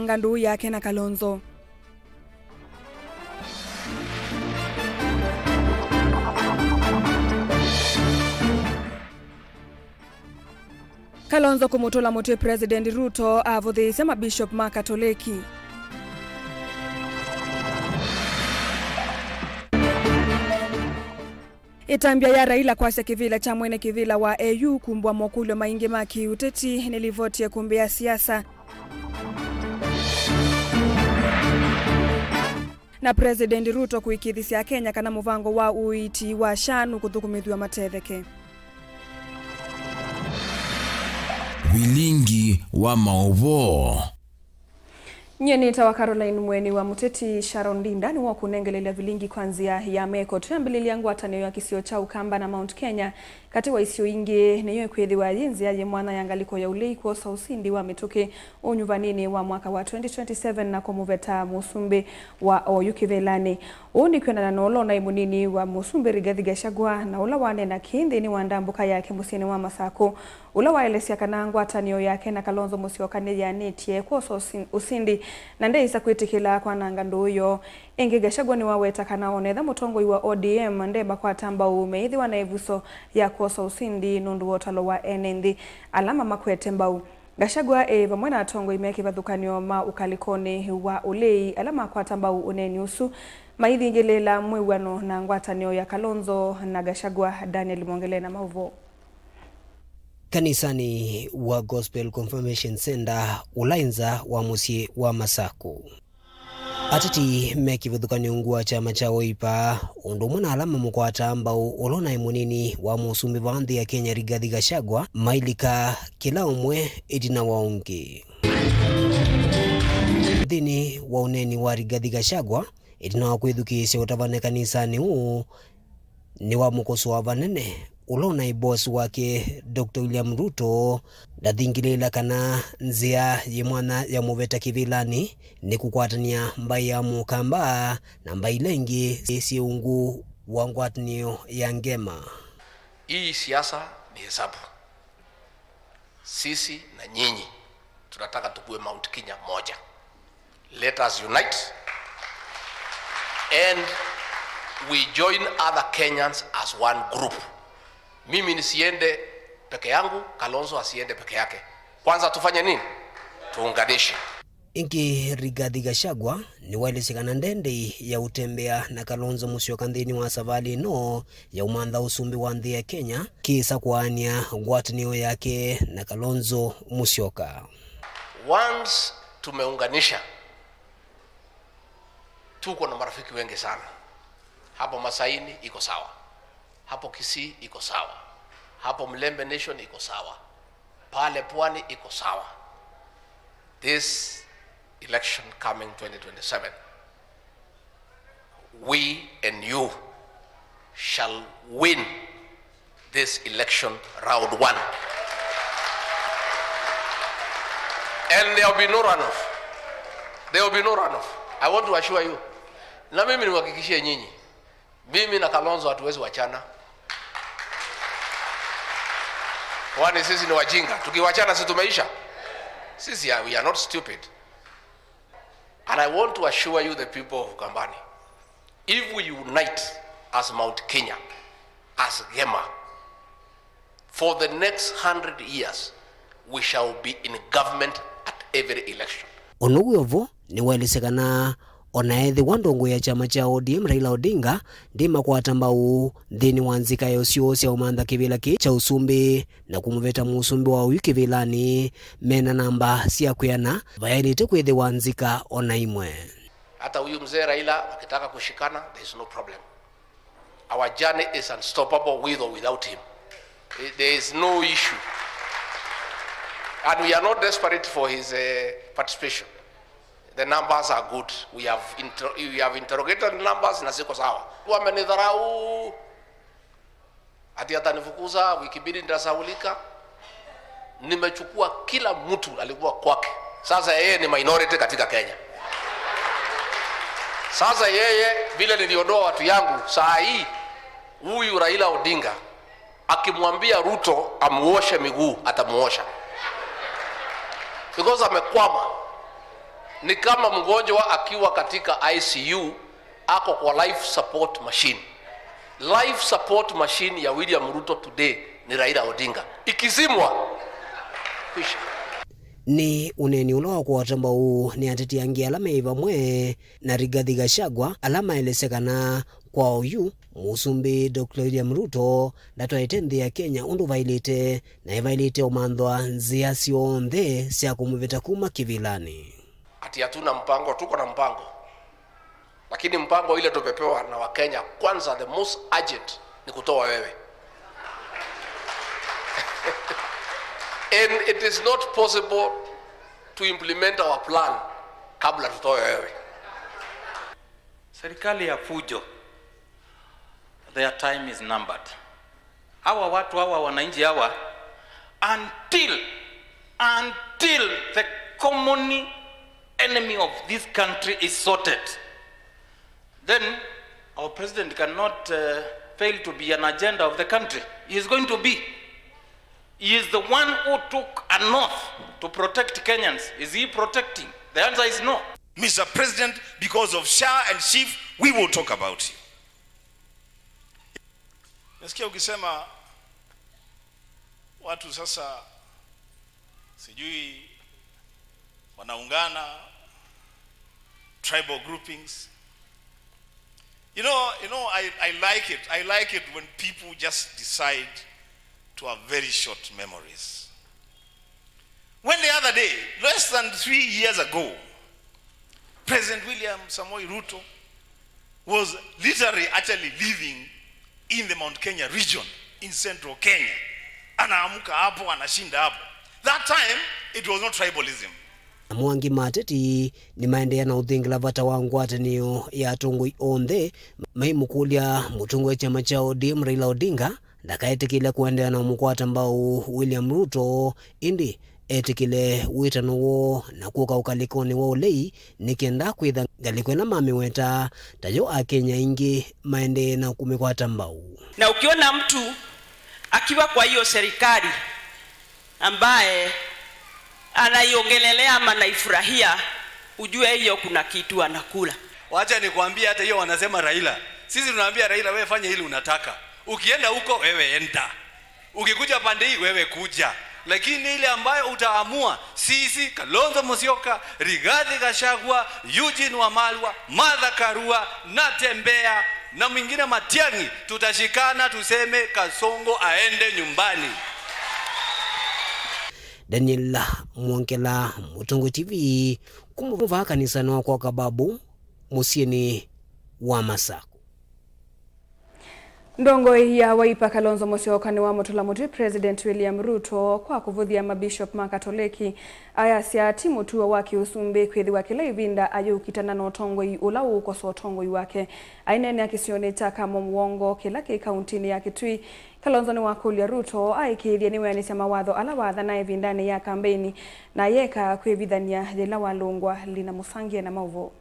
Ngandu yake na Kalonzo. Kalonzo kumutola muti President Ruto avuthiisya mabishop ma Katoliki. Itambia ya Raila kwasya kivila cha mwene kivila wa AU kumbwa mokulyo maingi ma kiuteti nilivotie kumbia siasa. Na President Ruto kuikithisia Kenya kana muvango wa uiti wa shanu kuthukumithwa matetheke. Vilingi wa maovo. Nyenita wa Caroline Mweni wa muteti Sharon Linda ni wakunengelelea vilingi kwanzia ya meko tuyambililia ngwatanio ya kisio cha Ukamba na Mount Kenya kati wa isio ingi niyo kwithiwa yinzi ya mwana yangaliko ya ulei kuosa usindi wa mituki unyuvanini wa mwaka wa 2027 na kumuveta Musumbi wa Oyukivelani. Uni kwenda na olo na imunini wa Musumbi Rigathi Gachagua na ula wane na kindi ni wandambuka yake musini wa Masako. Ula waelesya kana ngwatanio yake na Kalonzo Musyoka ni yanetie kuosa usindi na ndeisa kwitikila kwa nangando uyo. Ingi Gachagua ni waweta kana onetha mutongo wa ODM ndeba kwa tamba umeithi wa naivuso ya kuosa usindi nundu wotalo wa NND alama makwete mbau. Gachagua vamwe na tongo imeki vathukanio ma ukalikoni wa ulei alama kwa tamba uneni usu maithi ingilela mwiwano na ngwatanio ya Kalonzo na Gachagua. Daniel Mwongele na mauvo. Kanisani wa Gospel Confirmation Center ulainza wa musi wa Masako. Atati meki vithukani ungua chama cha Wiper undu mwana alama mukwata ambao ulona imunini wa Musumbi vanthi ya Kenya Rigathi Gachagua mailika kila umwe itina waungi. Thini wa uneni wa Rigathi Gachagua itina wakwithukisya utavane kanisani uu ni wa mukoso wa vanene ulona ibosi wake Dr. William Ruto ndathingilila kana nzia yimwana ya muveta kivilani ni kukwatania mbai ya Mukamba na mbai lengi siungu wa ngwatanio ya ngema. Hii siasa ni hesabu. Sisi na nyinyi tunataka tukue Mount Kenya moja. Let us unite and we join other Kenyans as one group. Mimi nisiende peke yangu, Kalonzo asiende peke yake. Kwanza tufanye nini? Tuunganishe. Ingi Rigathi Gachagua ni wailesekana ndende ya utembea na Kalonzo Musyoka nthini wa savali no ya umantha usumbi wa nthi ya Kenya kisa kuania ngwatanio yake na Kalonzo Musyoka. Once tumeunganisha, tuko na marafiki wengi sana. Hapo Masaini iko sawa. Hapo Kisii iko sawa. Hapo Mlembe Nation iko sawa. Pale Pwani iko sawa. This election coming 2027, we and you shall win this election round 1. And there will be no runoff. There will be no runoff. I want to assure you. Na mimi niwahakikishie nyinyi, mimi na Kalonzo hatuwezi wachana. Kwani sisi ni wajinga? Tukiwachana sisi tumeisha? Sisi we are not stupid. And I want to assure you, the people of Kambani, if we unite as Mount Kenya, as Gema, for the next 100 years, we shall be in government at every election. Onuguovo ni wailesekana onaethi wandongo ya chama cha ODM Raila Odinga ndima kwata mbau nthini wa nzika ya usiosya umantha kivila ki cha usumbi na kumuveta Musumbi wa Oyukivelani mena namba sia kuyana vayailite kwithiwa nzika ona imwe. Hata huyu mzee Raila akitaka kushikana, there is no problem. Our journey is unstoppable with or without him. There is no issue. And we are not desperate for his participation. The numbers are good. We have interrogated numbers na ziko sawa. Wamenidharau, ati atanifukuza, wiki mbili nitasaulika. Nimechukua kila mtu alikuwa kwake. Sasa yeye ni minority katika Kenya. Sasa yeye vile niliondoa watu yangu, saa hii huyu Raila Odinga akimwambia Ruto amuoshe miguu atamuosha. Because amekwama. ni kama mgonjwa akiwa katika ICU ako kwa life support machine. Life support machine ya William Ruto today ni Raila Odinga. Ikizimwa kwisha. Ni uneni ulo kwa watamba huu ni ateti yangi alama iva mwe na Rigathi Gachagua alama elesekana kwa uyu musumbi Dr. William Ruto dato etendi ya Kenya undu vailite na ivailite omandwa nzia sionthe sia kumuvita kuma kivilani. Ati hatuna mpango, tuko na mpango. Lakini mpango ile tupepewa na Wakenya kwanza, the most urgent ni kutoa wewe. And it is not possible to implement our plan kabla tutoe wewe. Serikali ya fujo, their time is numbered. Hawa watu hawa wananchi hawa until the common enemy of this country is sorted, then our president cannot fail to be an agenda of the country. He is going to be. He is the one who took an oath to protect Kenyans. Is he protecting? The answer is no. Mr. President, because of SHA and SHIF, we will talk about you. Nasikia ukisema watu sasa sijui wanaungana tribal groupings. You know, I like it. I like it when people just decide to have very short memories. When the other day, less than 3 years ago, President William Samoei Ruto was literally actually living in the Mount Kenya region in central Kenya. Anaamuka hapo, anashinda hapo. That time, it was not tribalism. Mwangi mateti ni maendelea na uthingila vata wa ngwatanio ya tongoi onthe maimukulia mutungu wa chama cha ODM Raila Odinga ndakaetikile kuendea na mukwata mbao William Ruto indi etikile witano wo na kuka ukalikoni wa ulei nikenda kwitha ngalikwena mami weta tayo Akenya ingi maende na kumikwata mbao. Na ukiona mtu akiwa kwa hiyo serikali ambaye anaiongelelea ama naifurahia, ujue hiyo kuna kitu anakula. Wacha nikwambie, hata hiyo wanasema Raila, sisi tunaambia Raila, wewe fanya hili unataka. Ukienda huko wewe enda. Ukikuja pande hii wewe kuja. Lakini ile ambayo utaamua, sisi Kalonzo Musyoka, Rigathi Gachagua, Eugene Wamalwa, Martha Karua, Natembeya na mwingine Matiang'i, tutashikana tuseme Kasongo aende nyumbani. Daniel Mwankela, Mutungu TV, kumuva kanisa na kwa kababu musieni wa Masako. Ndongo ya Wiper Kalonzo Musyoka ni wa mutula muti President William Ruto kwa kuvuthia mabishop makatoliki aya sia timu tuwa waki usumbe kwethi wakila ivinda ayo kitana na utongoi ula ukoso utongoi wake ainene akisione taka muongo kila ki kauntini ya Kitui. Kalonzo ni wakulia Ruto aikithia niwe anisya mawatho ala watha na ivindani ya kampeni na yeka kwivithania jela walungwa lina musangie na mauvo.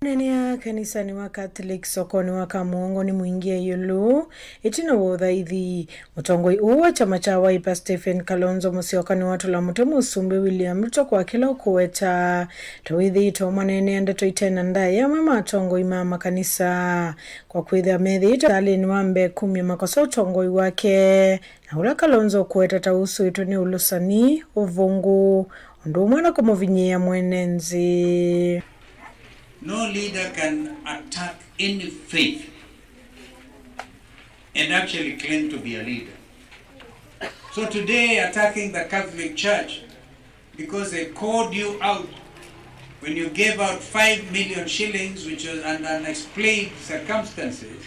Nene ya kanisa ni wa Catholic sokoni wa Kamuongo ni mwingia yulu itina wothaithi mutongoi uwa chama cha Wiper Stephen Kalonzo Musyoka ni watu la mutemu usumbe William Ruto kwa kila ukuweta tawithi ito manene andato itena ndaya mama atongoi mama kanisa kwa kwitha methi ito tali ni wambe 10 makosa utongoi wake na ula Kalonzo ukuweta tausu ito ni ulusani uvungu undu mwana kumovinyia mwenenzi. No leader can attack any faith and actually claim to be a leader. So today, attacking the Catholic Church because they called you out when you gave out 5 million shillings, which was under unexplained circumstances,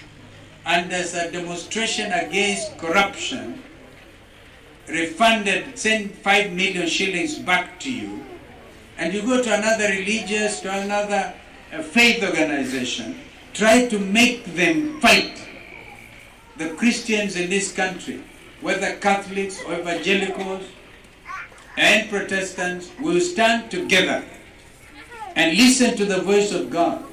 and as a demonstration against corruption, send 5 million shillings back to you, and you go to another religious, to another faith organization, try to make them fight the Christians in this country, whether Catholics or evangelicals and Protestants, will stand together and listen to the voice of God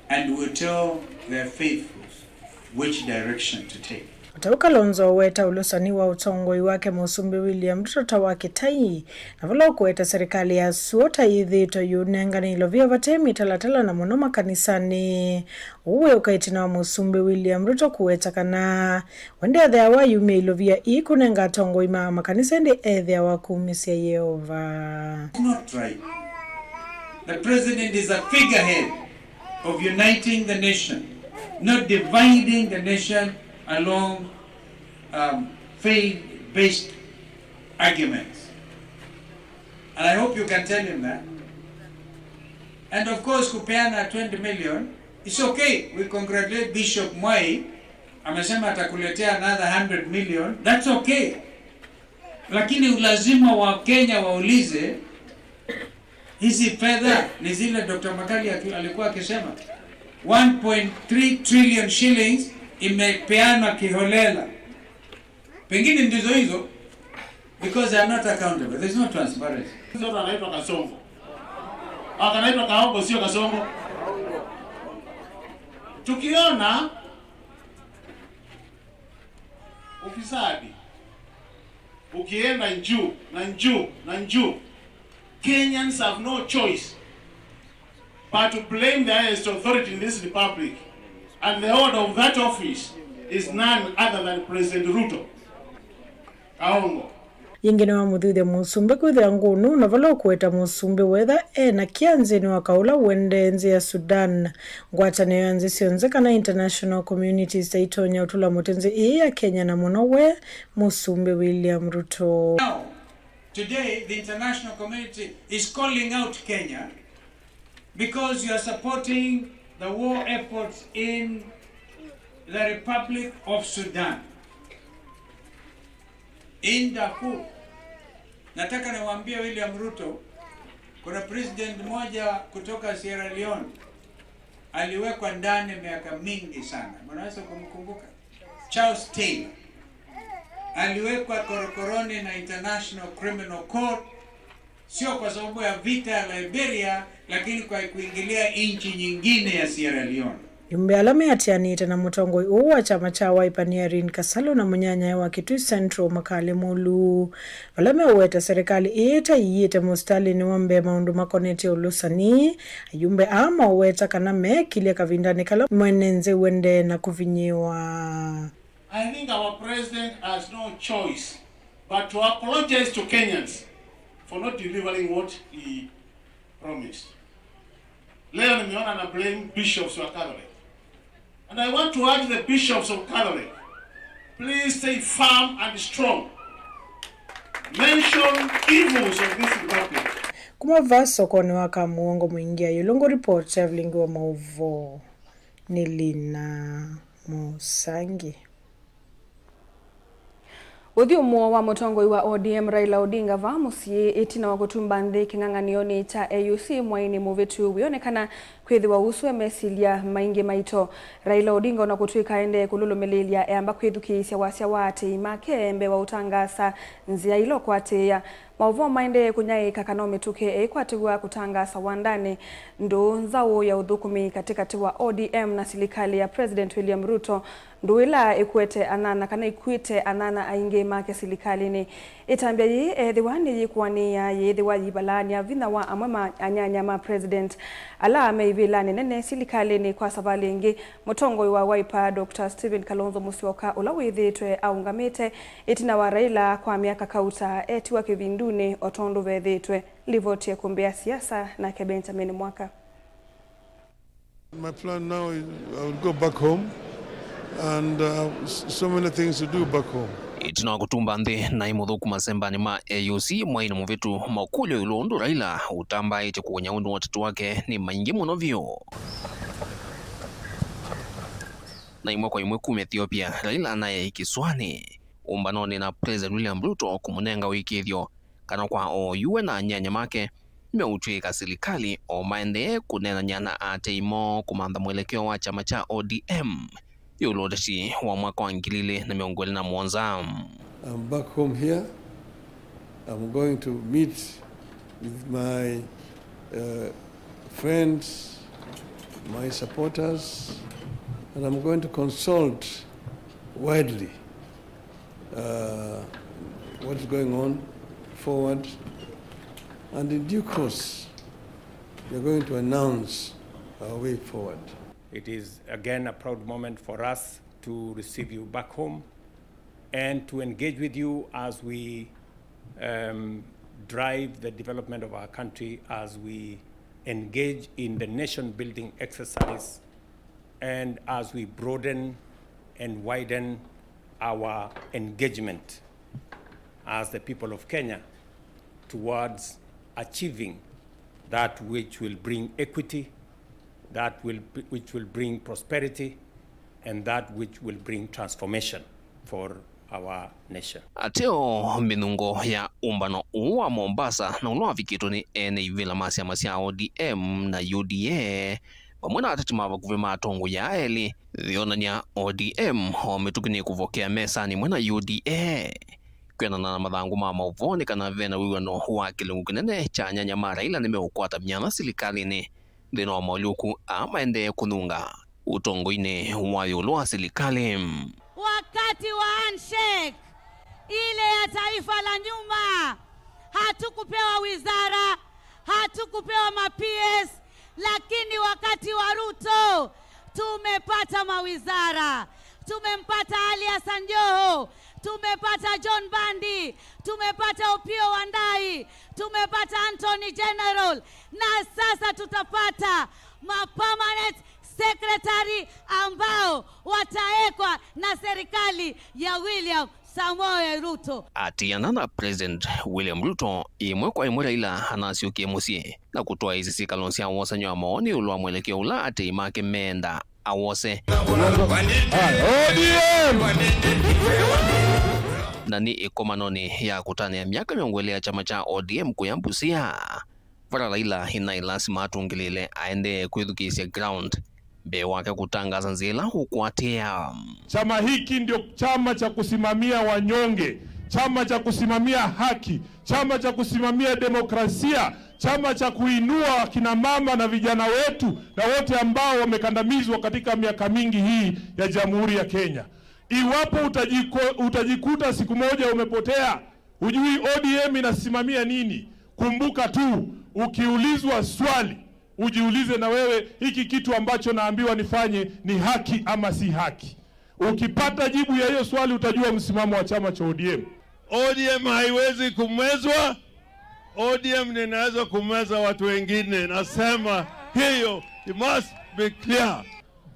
and will tell their faithfuls which direction to take. Atau Kalonzo weta ulusani wa utongoi wake Musumbi William Ruto tawake tai na valo kuweta serikali ya suota idhito yunengani ilovia vatemi talatala na monoma kanisani uwe ukaitina wa Musumbi William Ruto kuweta kana wende adhea wa yume ilovia ikunenga tongoi mama kanisa ndi edhea wa kumisia Yehova. It's not right. The president is a figurehead of uniting the nation, not dividing the nation along faith-based arguments. And I hope you can tell him that. And of course, kupeana 20 million, it's okay. We congratulate Bishop Mwai. Amesema atakuletea another 100 million. That's okay. Lakini ulazima wa Kenya waulize, hizi fedha ni zile Dr. Makali alikuwa akisema 1.3 trillion shillings imepeanwa kiholela. Pengine ndizo hizo, because they are not accountable. There's no transparency. Sasa anaitwa Kasongo. Akanaitwa Kaongo, sio Kasongo. Tukiona ufisadi ukienda njuu, Kenyans have no choice but to blame the highest authority in this republic, and the order of that office is none other than President Ruto. Kaongo. Yingine wa muthuthia Musumbi kwithia ngunu na valo kuweta Musumbi wetha na kianzini wa kaula wende nzi ya Sudan. Ngwatane ya nzi sionzeka na international communities taitonya utula mutenzi ya Kenya na munowe Musumbi William Ruto. Now, today the international community is calling out Kenya because you are supporting the war efforts in the Republic of Sudan. In Darfur. Nataka niwaambie William Ruto, kuna president mmoja kutoka Sierra Leone aliwekwa ndani miaka mingi sana. Mnaweza kumkumbuka? Charles Taylor. Aliwekwa korokoroni na International Criminal Court, sio kwa sababu ya vita ya Liberia, lakini kwa kuingilia nchi nyingine ya Sierra Leone. Yumbe alame atianite na mutongoi uwa chama cha Wiper Irene Kasalo na munyanya wa Kitui Central Makale Mulu. Alame uweta serikali iyete mustali ni wambe maundu makoneti ulusani. Yumbe ama uweta kaname kilia kavindani kala mwenenze wende na kuvinyiwa. I think our president has no choice but to apologize to Kenyans for not delivering what he promised. Leo nimeona na blame bishops wa Catholic. And I want to urge the bishops of Catholic, please stay firm and strong. Mention evils of this republic. Kuma vaso kone waka muongo mwingia yulungo report ya vlingi wa mauvo Nilina Musangi. Uthiumo wa mutongoi wa ODM Raila Odinga vamusie itina wa kutumba nthi king'ang'anioni cha AUC mwaini muvitu wionekana kwithiwa uswe mesilia maingi maito. Raila Odinga na kutuika ende kululumililia amba kwithukisya wasya wate makembe wa utangasa nzia ilo kwateya. Mauvo maende kunyaika kana mituke ekwatiwa kutangasa wandani ndo nzao ya udhukumi katikati wa ODM na serikali ya President William Ruto nduila ikwete anana kana ikwite anana ainge make serikali ni itambia yi ethiwani yikwani ya yethiwa yibalani avina wa amwema anyanya ma president ala ameivilani nene serikali ni kwa savalingi mutongoi wa Wiper Dr. Stephen Kalonzo Musyoka ula withitwe aungamite itina wa Raila kwa miaka kauta etiwa kivinduni otondo vethitwe livotie kumbea siasa na Benjamin Mwaka. My plan now is I will go back home and so many things to do back home. Itina kutumba nthi na imuthuku masembani ma AUC mwaini muvitu makulyo ilundu Raila utamba iche kuonya undu watatu wake ni maingi muno vyo. Na imwe kwa imwe kume Ethiopia Raila naye ikiswani umbanoni na President William Ruto kumunenga wiki ithyo kana kwa oyuwe na nyanya make meutwika serikali o maende kunena nyana ateimo kumanda mwelekeo wa chama cha ODM yulodasi wa mwaka wa 2017. I'm back home here. I'm going to meet with my friends, my supporters, and I'm going to consult widely what's going on forward, and in due course, we are going to announce our way forward. It is again a proud moment for us to receive you back home and to engage with you as we drive the development of our country, as we engage in the nation-building exercise, and as we broaden and widen our engagement as the people of Kenya towards achieving that which will bring equity, which will bring prosperity, and that which will bring transformation for our nation. Ateo minungo ya umbano wa Mombasa na ulwa vikito ni ene ivila masia ODM na UDA pamwe na atatima vakuve matongo ya eli dhionanya ODM ometukini kuvokea mesani mwena UDA kwena na madhangu mama uvoni kana vena wiwano wa kilungu kinene cha nyanyamara ila nimeukwata mnyana silikalini dhino wa mauluku ama ende kununga utongo ine wayulua silikali. Wakati wa handshake ile ya taifa la nyuma hatukupewa wizara, hatukupewa ma-PS, lakini wakati wa Ruto tumepata mawizara. Tumempata Ali Hassan Joho, tumepata John Bandi, tumepata Opiyo Wandayi, tumepata Anthony General, na sasa tutapata ma-permanent secretary ambao wataekwa na serikali ya William Samoei Ruto. Atiana na President William Ruto imwe kwa imwe ila hanasiukie musie na kutoa hizi sikalonsi awose nyo maoni ulwa mwelekeo ula ati imake menda awose nani ikomanoni ya kutane ya miaka miongwele ya chama cha ODM kuyambusia vara laila hinailasima atungilile aende kuidhukisya ground be wake kutangaza nzila hukuatia. Chama hiki ndio chama cha kusimamia wanyonge, chama cha kusimamia haki, chama cha kusimamia demokrasia, chama cha kuinua kina mama na vijana wetu na wote ambao wamekandamizwa katika miaka mingi hii ya Jamhuri ya Kenya. Iwapo utajikuta siku moja umepotea, hujui ODM inasimamia nini, kumbuka tu ukiulizwa swali ujiulize na wewe, hiki kitu ambacho naambiwa nifanye ni haki ama si haki? Ukipata jibu ya hiyo swali utajua msimamo wa chama cha ODM. ODM haiwezi kumezwa. ODM inaweza kumeza watu wengine. Nasema hiyo, it must be clear.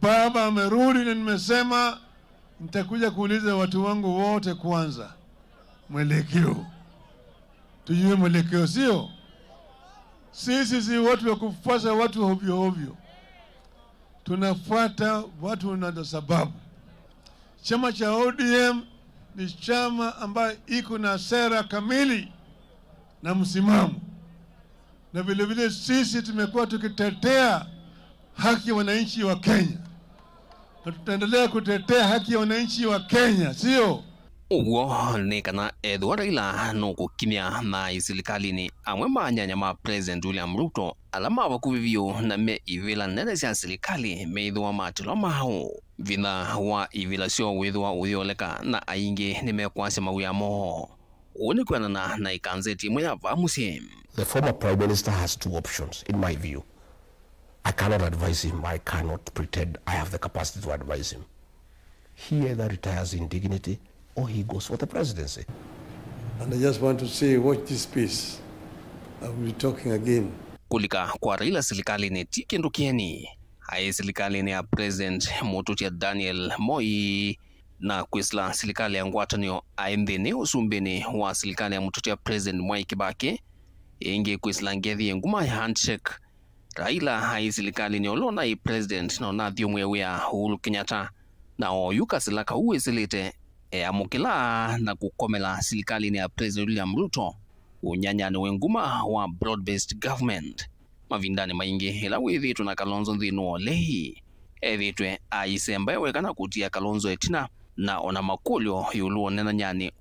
Baba amerudi na nimesema nitakuja kuuliza watu wangu wote kwanza mwelekeo. Tujue mwelekeo, sio? Sisi si watu wa kufuata watu ovyo ovyo. Tunafuata watu na sababu. Chama cha ODM ni chama ambayo iko na sera kamili na msimamo. Na vile vile sisi tumekuwa tukitetea haki ya wananchi wa Kenya. Na tutaendelea kutetea haki ya wananchi wa Kenya, sio? Uwo ni kana Edward ila nuku kimya na isilikali ni amwe manyanya ma President William Ruto alama wakuvivyo na me ivila nene siya silikali me idhuwa matilo maho vina wa ivila sio widhuwa uyoleka na aingi ni me kwasi mawia moho uoni kwa na ikanzeti mwenye vamusi. The former Prime Minister has two options in my view. I cannot advise him. I cannot pretend I have the capacity to advise him. He either retires in dignity or he goes for the presidency. And I just want to say, watch this space. I will be talking again. Kulika kwa Raila silikali ni tiki ndukieni. Hae silikali ni ya President Motutia Daniel Moi na kwisla silikali ya ngwatanio aendhini usumbini wa silikali ya Motutia President Mwai Kibaki. Ingi kwisla ngethi nguma ya handshake. Raila hae silikali ni olona i President na onadhio mwewea Uhuru Kenyatta na oyuka silaka uwe silite amukila na kukomela silikali ni ya President William Ruto unyanyani wenguma wa broad-based government mavindani maingi ila withi tuna Kalonzo nthino lehi evitwe aisemba wekana kutia Kalonzo etina na ona makulyo yuluo nena nyani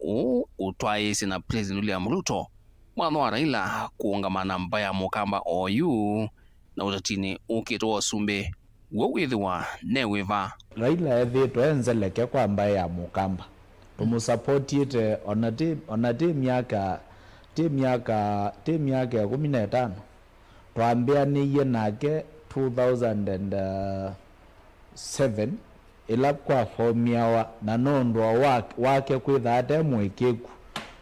utwaisi na President William Ruto mwana wa Raila kuungamana mbaya mukamba oyu na utatini ukitoa sumbe wawithiwa newiva Raila ethitwe enzeleke kwa mbaya ya mukamba tumusupportite ona team yaka 15 twambianiye nake 2007 ila kwa formia na nondwa wake kwithate mwikiku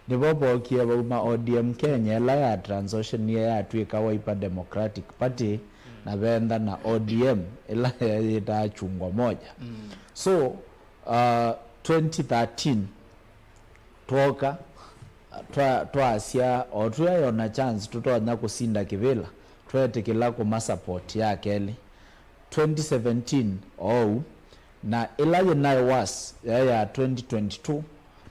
nibo bokie bauma ODM Kenya la ya transition ya twika Wiper Democratic Party na benda na ODM ila ya chungwa moja. So 2013 toka twasia otwa yona chance tutonya kusinda kivila twetekela ku support ya keli 2017 na ila yenai was ya 2022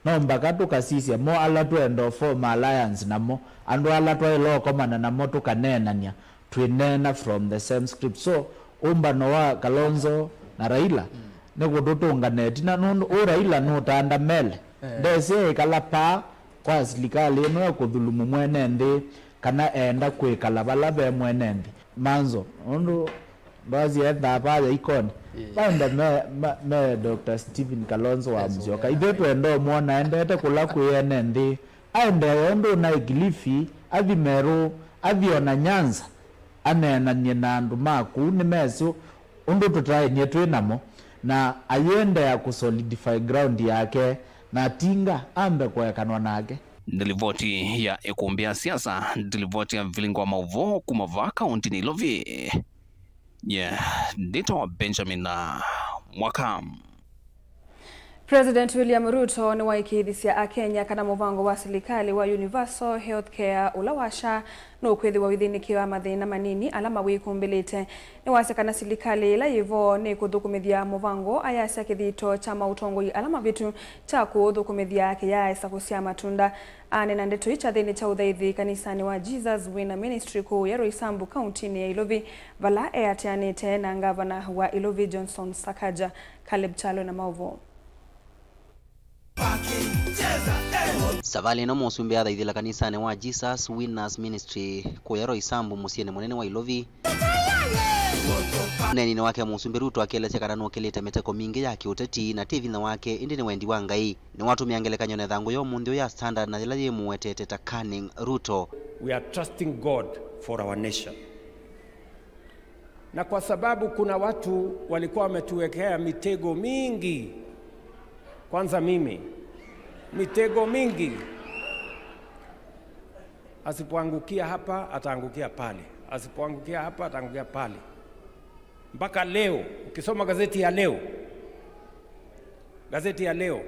no mpaka tukasisia mo ala twendo form alliance namo andu ala twelo komana namo tukanenania twinena from the same script. So umbano wa Kalonzo na Raila nego tutunganeti na no Raila no tanda mele ndese kala pa kwa serikali no kudhulumu mwenende kana enda kwekala balabe mwenende manzo ndo bazi enda pale ikoni banda me Dr. Stephen Kalonzo wa Musyoka ibeto endo muona endete kula kuyenende aende ndo na Kilifi avimeru aviona Nyanza anena nyina ndu maku ni meso ndo tutaye nyetwe namo na ayende ya kusolidify ground yake na tinga ambe kwekanwa nake. Ndilivoti ya ekumbia siasa ndilivoti ya vilingwa mauvo kumava kaunti ni Ilovi. Ndito Benjamin na Mwakam. President William Ruto ni waikithisia akenya kana muvango wa serikali wa Universal Healthcare ulawasha no kwethi wa withinikiwa mathina manini alama wikumbelete ni wasekana serikali la yivo ni kuthukumithia muvango ayasya kithito cha mautongoi alama vitu cha kuthukumithia kiyaisa kusia matunda anena ndeto icha thini cha uthaithi kanisani wa Jesus Winner Ministry ku ya Roysambu kaunti ya Ilovi vala eatianite na ngavana wa Ilovi Johnson Sakaja. Caleb Chalo na mauvo. Savali no musumbe athaithila kanisani wa Jesus Winners Ministry kuya Roysambu musiene munene wa Ilovi. Neni wake musumbe Ruto akelesya kana no kelete meteko mingi ya kiuteti na TV na wake indi ni wendi wa Ngai ni watu miangelekanya ne thangu yo mundio ya standard na ila yemuwetete ta Canning Ruto. We are trusting God for our nation. Na kwa sababu kuna watu walikuwa wametuwekea mitego mingi. Kwanza mimi mitego mingi, asipoangukia hapa ataangukia pale, asipoangukia hapa ataangukia pale. Mpaka leo ukisoma gazeti ya leo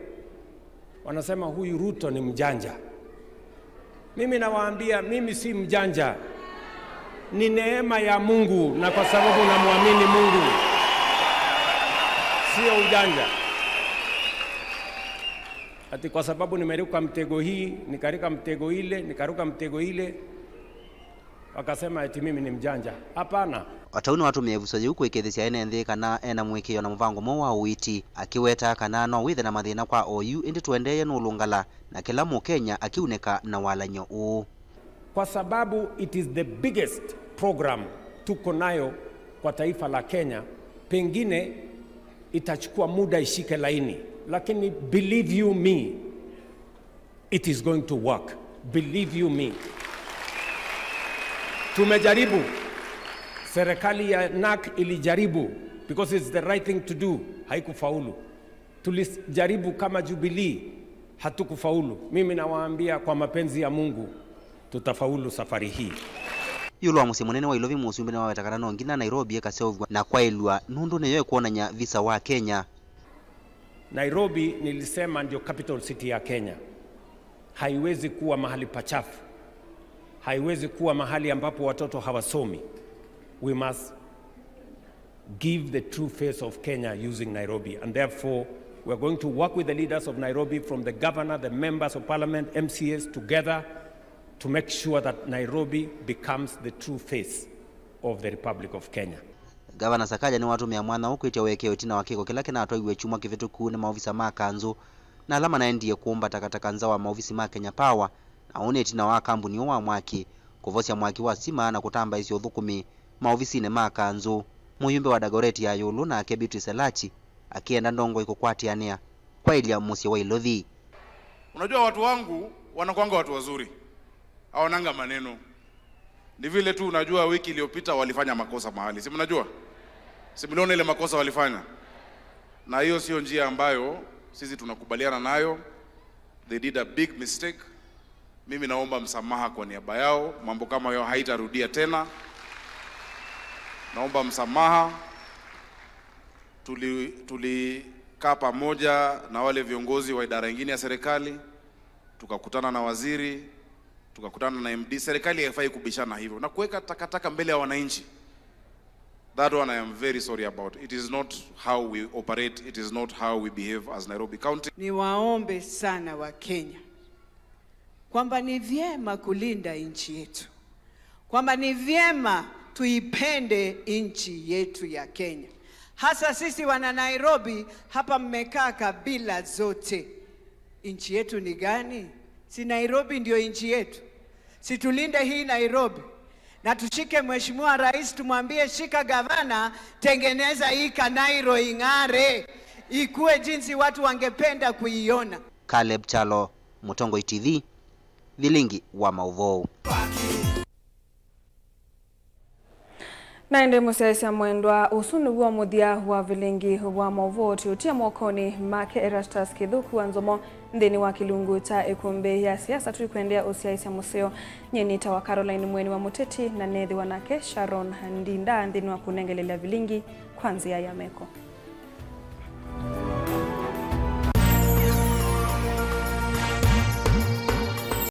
wanasema huyu Ruto ni mjanja. Mimi nawaambia mimi si mjanja, ni neema ya Mungu, na kwa sababu namwamini Mungu, sio ujanja. Ati kwa sababu nimeruka mtego hii, nikarika mtego ile, nikaruka mtego ile, wakasema ati mimi ni mjanja. Hapana. Watauni watu mevusa yuko ikethisia ene kana ena mwikio na mvango mo wa uiti akiweta kana no withe na mathina kwa OU indi tuendeye no lungala na kila Mkenya akiuneka na walanyo u. Kwa sababu it is the biggest program tuko nayo kwa taifa la Kenya, pengine itachukua muda ishike laini. Lakini believe you me, it is going to work. Believe you me. Tumejaribu. Serikali ya NAK ilijaribu because it's the right thing to do, haikufaulu. Tulijaribu kama Jubilee, hatukufaulu. Mimi nawaambia kwa mapenzi ya Mungu tutafaulu safari hii. Yulo wa musimunene wa Ilovi musumbe na wawetakana no ngina Nairobi ekasovwa na kwailwa nundu neyo kuonanya visa wa Kenya. Nairobi nilisema ndio capital city ya Kenya. Haiwezi kuwa mahali pachafu. Haiwezi kuwa mahali ambapo watoto hawasomi. We must give the true face of Kenya using Nairobi, and therefore we are going to work with the leaders of Nairobi, from the governor, the members of parliament, MCAs, together to make sure that Nairobi becomes the true face of the Republic of Kenya. Gavana Sakaja ni watu mwana huko itia weke utina wakiko kila kina atwa iwe chuma kivituku na maofisa makanzo na alama na ndiye kuomba takataka nzawa maofisi ma Kenya Power na oneti na wakambuni wa mwaki kuvosia mwaki wa sima na kutamba isio thukumi maofisi ne makanzo. Muyumbe wa Dagoreti ya Yulu na Beatrice Elachi akienda ndongo iko kwatiania kwa Ilia Musi wa Ilovi. Unajua watu wangu wanakuanga watu wazuri, hawananga maneno. Ni vile tu unajua wiki iliyopita walifanya makosa mahali, si mnajua? Si mliona ile makosa walifanya? Na hiyo sio njia ambayo sisi tunakubaliana nayo. They did a big mistake. Mimi naomba msamaha kwa niaba yao, mambo kama hayo haitarudia tena. Naomba msamaha. Tulikaa pamoja na wale viongozi wa idara nyingine ya serikali, tukakutana na waziri, tukakutana na MD. Serikali haifai kubishana hivyo na kuweka takataka mbele ya wananchi. That one I am very sorry about. It is not how we operate, it is not how we behave as Nairobi County. Niwaombe sana wa Kenya kwamba ni vyema kulinda nchi yetu, kwamba ni vyema tuipende nchi yetu ya Kenya. Hasa sisi wana Nairobi hapa mmekaa kabila zote. Nchi yetu ni gani? Si Nairobi ndio nchi yetu. Si tulinde hii Nairobi. Na tushike Mheshimiwa Rais, tumwambie shika gavana, tengeneza hii Kanairo ing'are, ikuwe jinsi watu wangependa kuiona. Caleb Chalo, Mutongoi TV, Vilingi wa Mauvoo. Naende musaisi mwendwa usunu wa muthia wa Vilingi wa Mauvoo utia mokoni make Erastus Kithuku Anzomo ndeni wa kilungu cha ikumbe ya siasa tulikwendea usiaisi museo nyeni tawa Caroline Mweni wa Muteti na nethi wanake Sharon Ndinda ndeni wa kunengelelea Vilingi kwanzia ya meko.